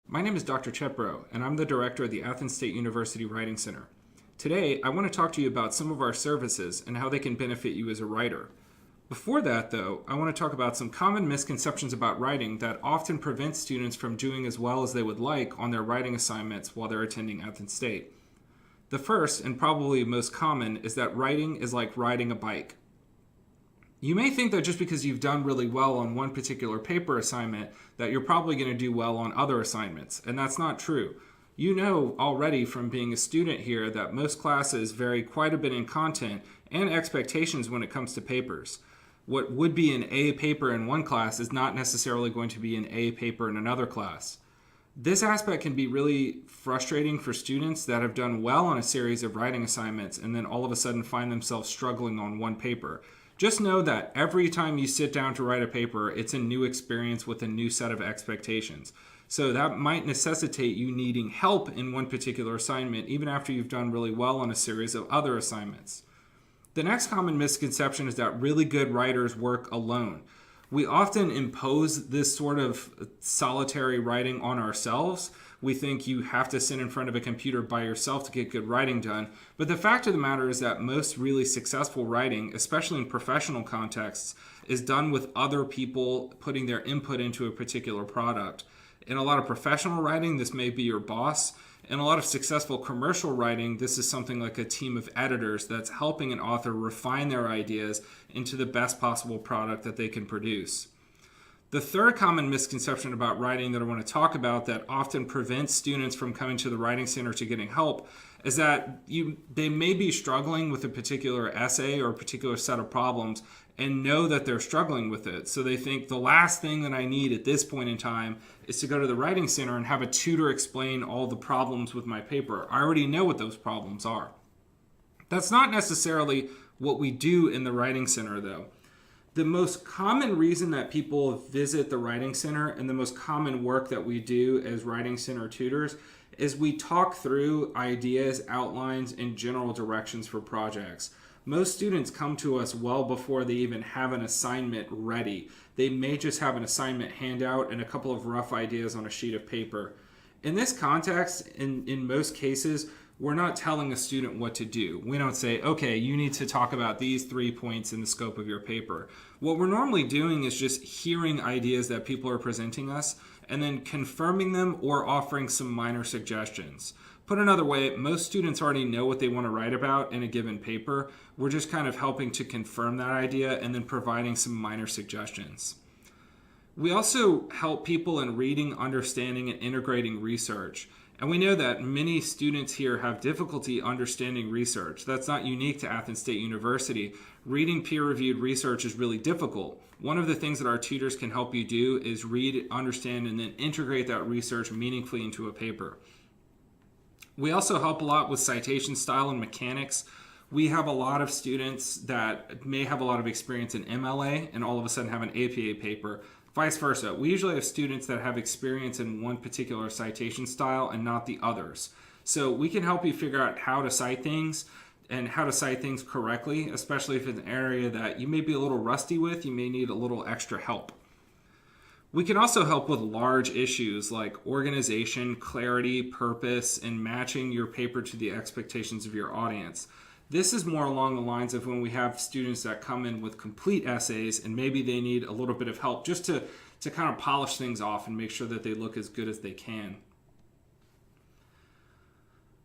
My name is Dr. Chetbro, and I'm the director of the Athens State University Writing Center. Today, I want to talk to you about some of our services and how they can benefit you as a writer. Before that, though, I want to talk about some common misconceptions about writing that often prevent students from doing as well as they would like on their writing assignments while they're attending Athens State. The first, and probably most common, is that writing is like riding a bike. You may think that just because you've done really well on one particular paper assignment that you're probably going to do well on other assignments, and that's not true. You know already from being a student here that most classes vary quite a bit in content and expectations when it comes to papers. What would be an A paper in one class is not necessarily going to be an A paper in another class. This aspect can be really frustrating for students that have done well on a series of writing assignments and then all of a sudden find themselves struggling on one paper. Just know that every time you sit down to write a paper, it's a new experience with a new set of expectations. So that might necessitate you needing help in one particular assignment, even after you've done really well on a series of other assignments. The next common misconception is that really good writers work alone. We often impose this sort of solitary writing on ourselves. We think you have to sit in front of a computer by yourself to get good writing done. But the fact of the matter is that most really successful writing, especially in professional contexts, is done with other people putting their input into a particular product. In a lot of professional writing, this may be your boss. In a lot of successful commercial writing, this is something like a team of editors that's helping an author refine their ideas into the best possible product that they can produce. The third common misconception about writing that I want to talk about that often prevents students from coming to the Writing Center to getting help is that they may be struggling with a particular essay or a particular set of problems and know that they're struggling with it. So they think the last thing that I need at this point in time is to go to the Writing Center and have a tutor explain all the problems with my paper. I already know what those problems are. That's not necessarily what we do in the Writing Center, though. The most common reason that people visit the Writing Center and the most common work that we do as Writing Center tutors is we talk through ideas, outlines, and general directions for projects. Most students come to us well before they even have an assignment ready. They may just have an assignment handout and a couple of rough ideas on a sheet of paper. In this context, in most cases, we're not telling a student what to do. We don't say, okay, you need to talk about these 3 points in the scope of your paper. What we're normally doing is just hearing ideas that people are presenting us and then confirming them or offering some minor suggestions. Put another way, most students already know what they want to write about in a given paper. We're just kind of helping to confirm that idea and then providing some minor suggestions. We also help people in reading, understanding, and integrating research. And we know that many students here have difficulty understanding research. That's not unique to Athens State University. Reading peer-reviewed research is really difficult. One of the things that our tutors can help you do is read, understand, and then integrate that research meaningfully into a paper. We also help a lot with citation style and mechanics. We have a lot of students that may have a lot of experience in MLA and all of a sudden have an APA paper. Vice versa. We usually have students that have experience in one particular citation style and not the others. So we can help you figure out how to cite things and how to cite things correctly, especially if it's an area that you may be a little rusty with, you may need a little extra help. We can also help with large issues like organization, clarity, purpose, and matching your paper to the expectations of your audience. This is more along the lines of when we have students that come in with complete essays and maybe they need a little bit of help just to kind of polish things off and make sure that they look as good as they can.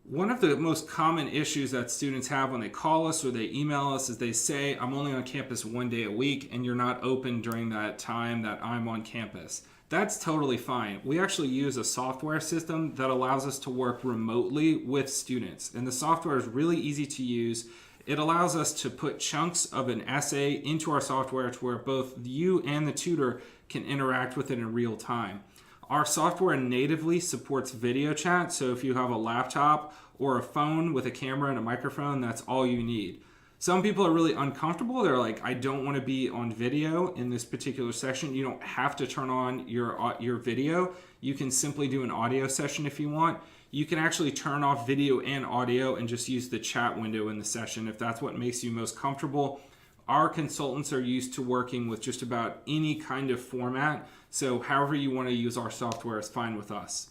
One of the most common issues that students have when they call us or they email us is they say, I'm only on campus 1 day a week and you're not open during that time that I'm on campus. That's totally fine. We actually use a software system that allows us to work remotely with students. And the software is really easy to use. It allows us to put chunks of an essay into our software to where both you and the tutor can interact with it in real time. Our software natively supports video chat, so if you have a laptop or a phone with a camera and a microphone, that's all you need. Some people are really uncomfortable. They're like, I don't want to be on video in this particular session. You don't have to turn on your video. You can simply do an audio session if you want. You can actually turn off video and audio and just use the chat window in the session if that's what makes you most comfortable. Our consultants are used to working with just about any kind of format, so however you want to use our software is fine with us.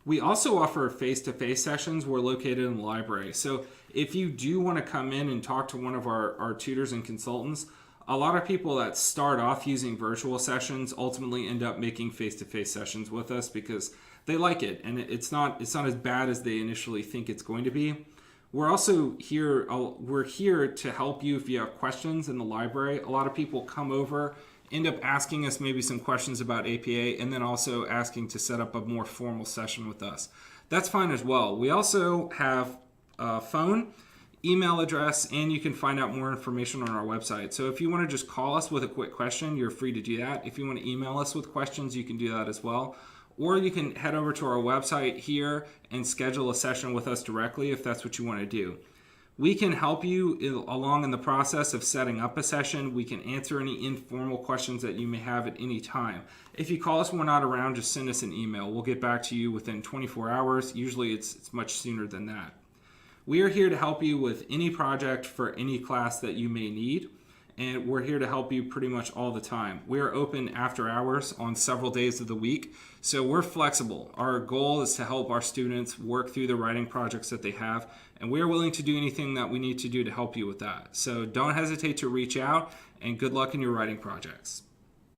We also offer face-to-face sessions. We're located in the library. So if you do want to come in and talk to one of our tutors and consultants, a lot of people that start off using virtual sessions ultimately end up making face-to-face sessions with us because they like it, and it's not as bad as they initially think it's going to be. We're also here. We're here to help you if you have questions in the library. A lot of people come over, end up asking us maybe some questions about APA, and then also asking to set up a more formal session with us. That's fine as well. We also have a phone, email address, and you can find out more information on our website. So if you want to just call us with a quick question, you're free to do that. If you want to email us with questions, you can do that as well. Or you can head over to our website here and schedule a session with us directly if that's what you want to do. We can help you along in the process of setting up a session. We can answer any informal questions that you may have at any time. If you call us when we're not around, just send us an email. We'll get back to you within 24 hours. Usually it's much sooner than that. We are here to help you with any project for any class that you may need. And we're here to help you pretty much all the time. We are open after hours on several days of the week, so we're flexible. Our goal is to help our students work through the writing projects that they have, and we are willing to do anything that we need to do to help you with that. So don't hesitate to reach out, and good luck in your writing projects.